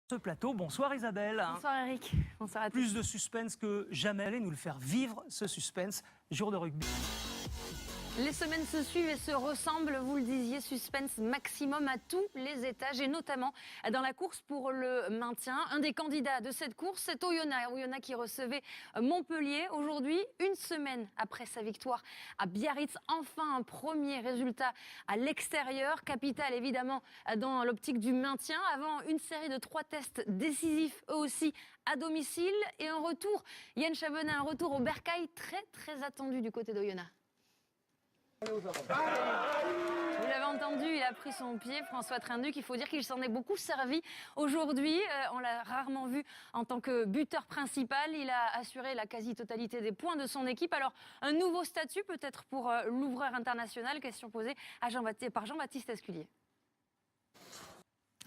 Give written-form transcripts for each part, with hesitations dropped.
Ce plateau. Bonsoir Isabelle. Bonsoir Eric. Bonsoir à tous. Plus de suspense que jamais. Allez nous le faire vivre, ce suspense. Jour de rugby. Les semaines se suivent et se ressemblent, vous le disiez, suspense maximum à tous les étages et notamment dans la course pour le maintien. Un des candidats de cette course, c'est Oyonnax. Oyonnax qui recevait Montpellier aujourd'hui, une semaine après sa victoire à Biarritz. Enfin, un premier résultat à l'extérieur, capital évidemment dans l'optique du maintien. Avant une série de 3 tests décisifs, eux aussi à domicile. Et un retour, Yann Chavenin, un retour au bercail très attendu du côté d'Oyonnax. Vous l'avez entendu, il a pris son pied, François Trinduc. Il faut dire qu'il s'en est beaucoup servi aujourd'hui. On l'a rarement vu en tant que buteur principal. Il a assuré la quasi-totalité des points de son équipe. Alors, un nouveau statut peut-être pour l'ouvreur international. Question posée par Jean-Baptiste Esculier.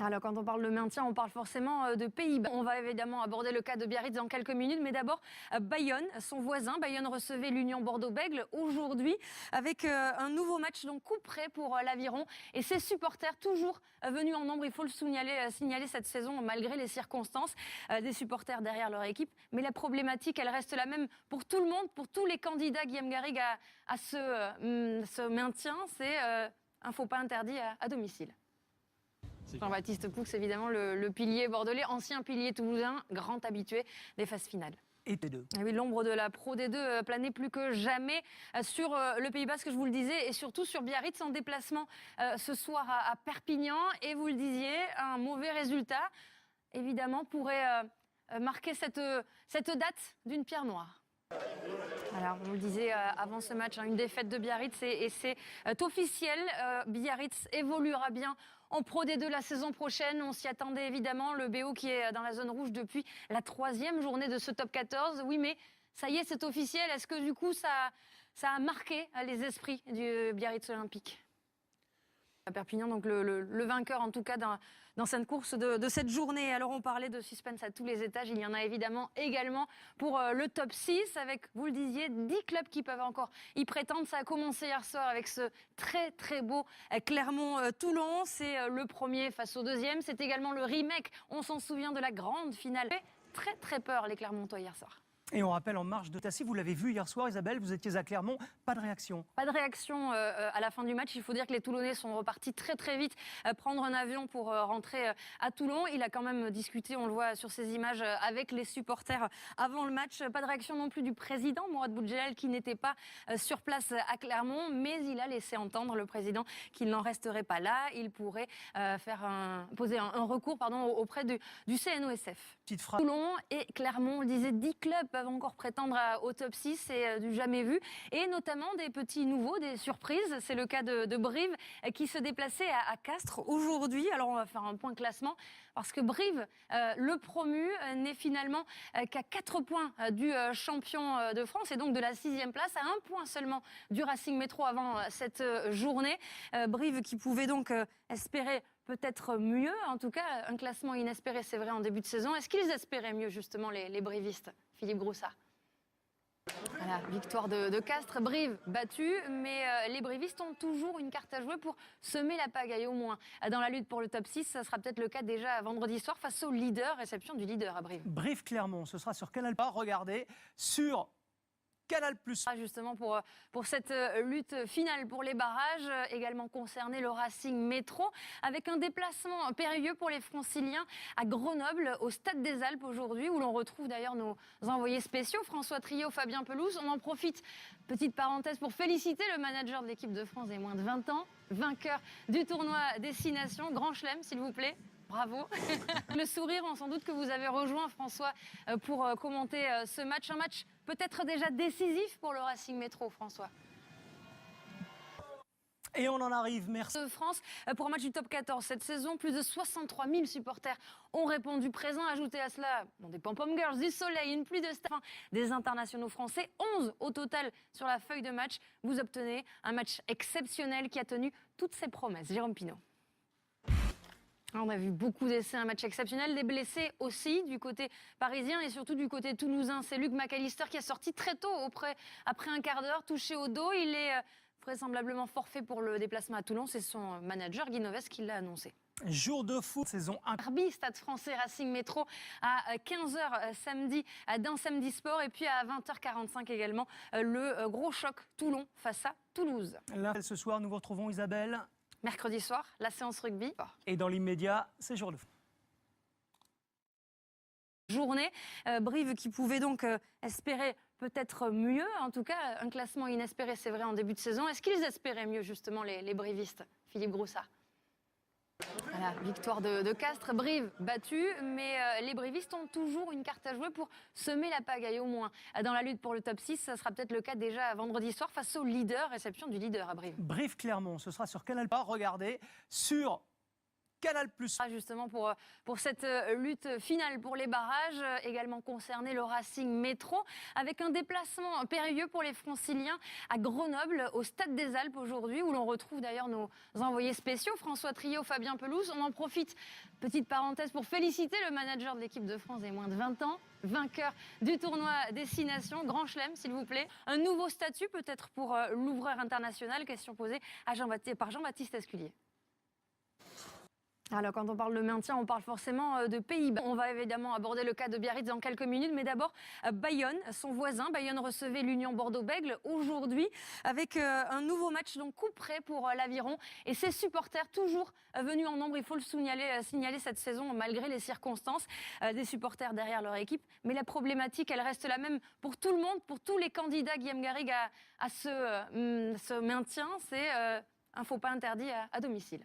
Alors, quand on parle de maintien, on parle forcément de Pays-Bas. On va évidemment aborder le cas de Biarritz dans quelques minutes, mais d'abord Bayonne, son voisin. Bayonne recevait l'Union Bordeaux-Bègles aujourd'hui avec un nouveau match, donc coup près pour l'Aviron. Et ses supporters, toujours venus en nombre, il faut le signaler cette saison, malgré les circonstances, des supporters derrière leur équipe. Mais la problématique, elle reste la même pour tout le monde, pour tous les candidats, Guillaume Garrigue, à ce maintien. C'est un faux pas interdit à domicile. Jean-Baptiste Poux, évidemment, le pilier bordelais, ancien pilier toulousain, grand habitué des phases finales. Et T2. Et oui, l'ombre de la Pro D2 planait plus que jamais sur le Pays Basque, je vous le disais, et surtout sur Biarritz en déplacement ce soir à Perpignan. Et vous le disiez, un mauvais résultat, évidemment, pourrait marquer cette date d'une pierre noire. Alors, on le disait avant ce match, une défaite de Biarritz et c'est officiel. Biarritz évoluera bien en Pro D2 la saison prochaine. On s'y attendait évidemment. Le BO qui est dans la zone rouge depuis la 3e journée de ce top 14. Oui, mais ça y est, c'est officiel. Est-ce que du coup, ça a marqué les esprits du Biarritz Olympique ? À Perpignan, donc le vainqueur en tout cas dans cette course de cette journée. Alors on parlait de suspense à tous les étages, il y en a évidemment également pour le top 6 avec, vous le disiez, 10 clubs qui peuvent encore y prétendre. Ça a commencé hier soir avec ce très beau Clermont-Toulon. C'est le premier face au deuxième. C'est également le remake, on s'en souvient, de la grande finale. Très peur les Clermontois hier soir. Et on rappelle en marge de Tassi, vous l'avez vu hier soir Isabelle, vous étiez à Clermont, pas de réaction. Pas de réaction à la fin du match. Il faut dire que les Toulonnais sont repartis très vite prendre un avion pour rentrer à Toulon. Il a quand même discuté, on le voit sur ces images, avec les supporters avant le match. Pas de réaction non plus du président Mourad Boudjelal qui n'était pas sur place à Clermont, mais il a laissé entendre, le président, qu'il n'en resterait pas là. Il pourrait poser un recours auprès du CNOSF. Petite phrase. Toulon et Clermont, on le disait, 10 clubs peuvent encore prétendre au top 6, c'est du jamais vu. Et notamment des petits nouveaux, des surprises. C'est le cas de Brive qui se déplaçait à Castres aujourd'hui. Alors on va faire un point classement parce que Brive, le promu, n'est finalement qu'à 4 points du champion de France et donc de la 6e place, à 1 point seulement du Racing Métro avant cette journée. Brive qui pouvait donc espérer peut-être mieux, en tout cas un classement inespéré, c'est vrai, en début de saison. Est-ce qu'ils espéraient mieux justement les brivistes, Philippe Groussard? Voilà, victoire de Castres, Brive battu, mais les brivistes ont toujours une carte à jouer pour semer la pagaille au moins. Dans la lutte pour le top 6, ça sera peut-être le cas déjà vendredi soir face au leader, réception du leader à Brive. Brive-Clermont, ce sera sur Canal+. Regardez, sur Canal+. Justement pour cette lutte finale pour les barrages, également concerné le Racing Métro, avec un déplacement périlleux pour les Franciliens à Grenoble, au Stade des Alpes aujourd'hui, où l'on retrouve d'ailleurs nos envoyés spéciaux, François Trio, Fabien Pelouse. On en profite, petite parenthèse, pour féliciter le manager de l'équipe de France des moins de 20 ans, vainqueur du tournoi Destination, Grand Chelem, s'il vous plaît. Bravo. Le sourire, on sans doute que vous avez rejoint François pour commenter ce match. Un match peut-être déjà décisif pour le Racing Métro, François. Et on en arrive, merci. De France pour un match du top 14 cette saison. Plus de 63 000 supporters ont répondu présent. Ajoutez à cela des pom-pom girls, du soleil, une pluie de staff, des internationaux français. 11 au total sur la feuille de match. Vous obtenez un match exceptionnel qui a tenu toutes ses promesses. Jérôme Pinault. On a vu beaucoup d'essais, un match exceptionnel, des blessés aussi du côté parisien et surtout du côté toulousain. C'est Luc McAllister qui a sorti très tôt après un quart d'heure, touché au dos. Il est vraisemblablement forfait pour le déplacement à Toulon. C'est son manager Guy Novès qui l'a annoncé. Jour de foot, saison 1. Derby, Stade Français Racing Métro à 15h samedi dans Samedi Sport. Et puis à 20h45 également, le gros choc Toulon face à Toulouse. Là, ce soir, nous vous retrouvons Isabelle. Mercredi soir, la séance rugby. Et dans l'immédiat, c'est jour de foot. Journée, Brive qui pouvait donc espérer peut-être mieux, en tout cas un classement inespéré, c'est vrai, en début de saison. Est-ce qu'ils espéraient mieux justement les brivistes, Philippe Groussard? Voilà, victoire de Castres, Brive battu, mais les brivistes ont toujours une carte à jouer pour semer la pagaille au moins. Dans la lutte pour le top 6, ça sera peut-être le cas déjà vendredi soir face au leader, réception du leader à Brive. Brive-Clermont, ce sera sur Canal+. Regardez, sur Canal+. Justement pour cette lutte finale pour les barrages, également concerné le Racing Métro, avec un déplacement périlleux pour les Franciliens à Grenoble, au Stade des Alpes aujourd'hui, où l'on retrouve d'ailleurs nos envoyés spéciaux, François Triot, Fabien Pelouse. On en profite, petite parenthèse, pour féliciter le manager de l'équipe de France des moins de 20 ans, vainqueur du tournoi Destination, Grand Chelem s'il vous plaît. Un nouveau statut peut-être pour l'ouvreur international, question posée par Jean-Baptiste Esculier. Alors, quand on parle de maintien, on parle forcément de Pays-Bas. On va évidemment aborder le cas de Biarritz dans quelques minutes, mais d'abord Bayonne, son voisin. Bayonne recevait l'Union Bordeaux-Bègles aujourd'hui avec un nouveau match, donc coup près pour l'Aviron et ses supporters toujours venus en nombre. Il faut le signaler cette saison malgré les circonstances, des supporters derrière leur équipe. Mais la problématique, elle reste la même pour tout le monde, pour tous les candidats, Guillaume Garrigue, à ce maintien. C'est un faux pas interdit à domicile.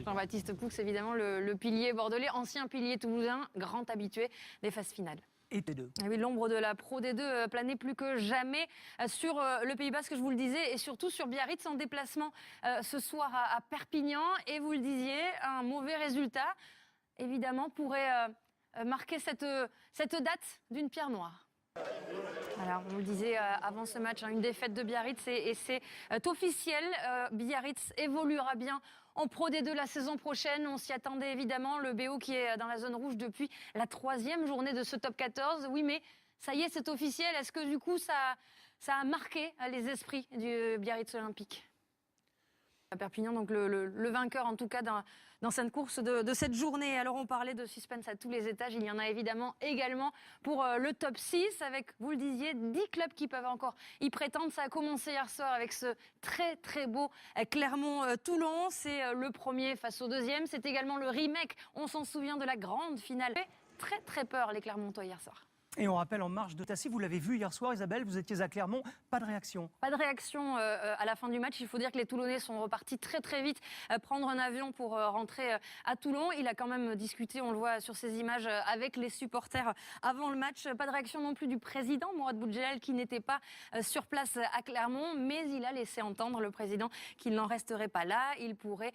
Jean-Baptiste Poux, évidemment, le pilier bordelais, ancien pilier toulousain, grand habitué des phases finales. Et T2. Et oui, l'ombre de la Pro D2 planait plus que jamais sur le Pays Basque, je vous le disais, et surtout sur Biarritz en déplacement ce soir à Perpignan. Et vous le disiez, un mauvais résultat, évidemment, pourrait marquer cette date d'une pierre noire. Alors, on le disait avant ce match, une défaite de Biarritz et c'est officiel. Biarritz évoluera bien en Pro D2 la saison prochaine. On s'y attendait évidemment. Le BO qui est dans la zone rouge depuis la 3e journée de ce top 14. Oui, mais ça y est, c'est officiel. Est-ce que du coup, ça a marqué les esprits du Biarritz Olympique? À Perpignan, donc le vainqueur en tout cas dans cette course de cette journée. Alors on parlait de suspense à tous les étages, il y en a évidemment également pour le top 6 avec, vous le disiez, 10 clubs qui peuvent encore y prétendre. Ça a commencé hier soir avec ce très très beau Clermont-Toulon, c'est le premier face au deuxième, c'est également le remake, on s'en souvient de la grande finale. Très très peur les Clermontois hier soir. Et on rappelle en marge de Tassi, vous l'avez vu hier soir Isabelle, vous étiez à Clermont, pas de réaction. Pas de réaction à la fin du match. Il faut dire que les Toulonnais sont repartis très très vite prendre un avion pour rentrer à Toulon. Il a quand même discuté, on le voit sur ces images, avec les supporters avant le match. Pas de réaction non plus du président Mourad Boudjelal qui n'était pas sur place à Clermont, mais il a laissé entendre, le président, qu'il n'en resterait pas là. Il pourrait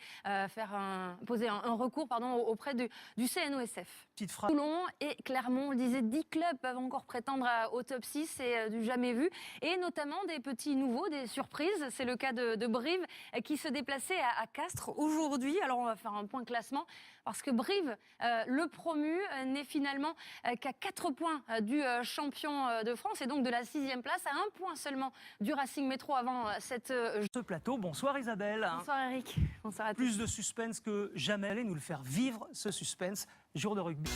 poser un recours auprès du CNOSF. Petite phrase. Toulon et Clermont, on le disait, 10 clubs peuvent encore prétendre au top 6, c'est du jamais vu. Et notamment des petits nouveaux, des surprises. C'est le cas de Brive qui se déplaçait à Castres aujourd'hui. Alors on va faire un point classement parce que Brive, le promu, n'est finalement qu'à 4 points du champion de France et donc de la 6e place, à 1 point seulement du Racing Métro avant ce plateau. Bonsoir Isabelle. Bonsoir Eric. Bonsoir à tous. Plus de suspense que jamais. Allez nous le faire vivre, ce suspense. Jour de rugby.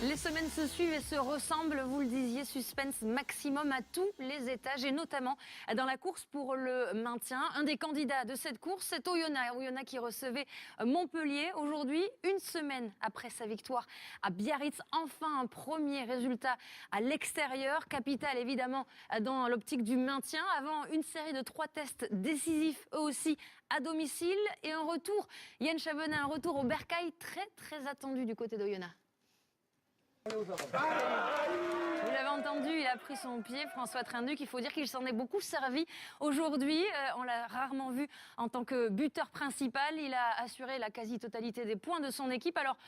Les semaines se suivent et se ressemblent, vous le disiez, suspense maximum à tous les étages et notamment dans la course pour le maintien. Un des candidats de cette course, c'est Oyonnax. Oyonnax qui recevait Montpellier aujourd'hui, une semaine après sa victoire à Biarritz. Enfin, un premier résultat à l'extérieur, capital évidemment dans l'optique du maintien, avant une série de 3 tests décisifs, eux aussi à domicile et un retour, Yann Chavenet, un retour au bercail très très attendu du côté d'Oyonnax. Vous l'avez entendu, il a pris son pied, François Trinduc. Il faut dire qu'il s'en est beaucoup servi aujourd'hui. On l'a rarement vu en tant que buteur principal. Il a assuré la quasi-totalité des points de son équipe. Alors,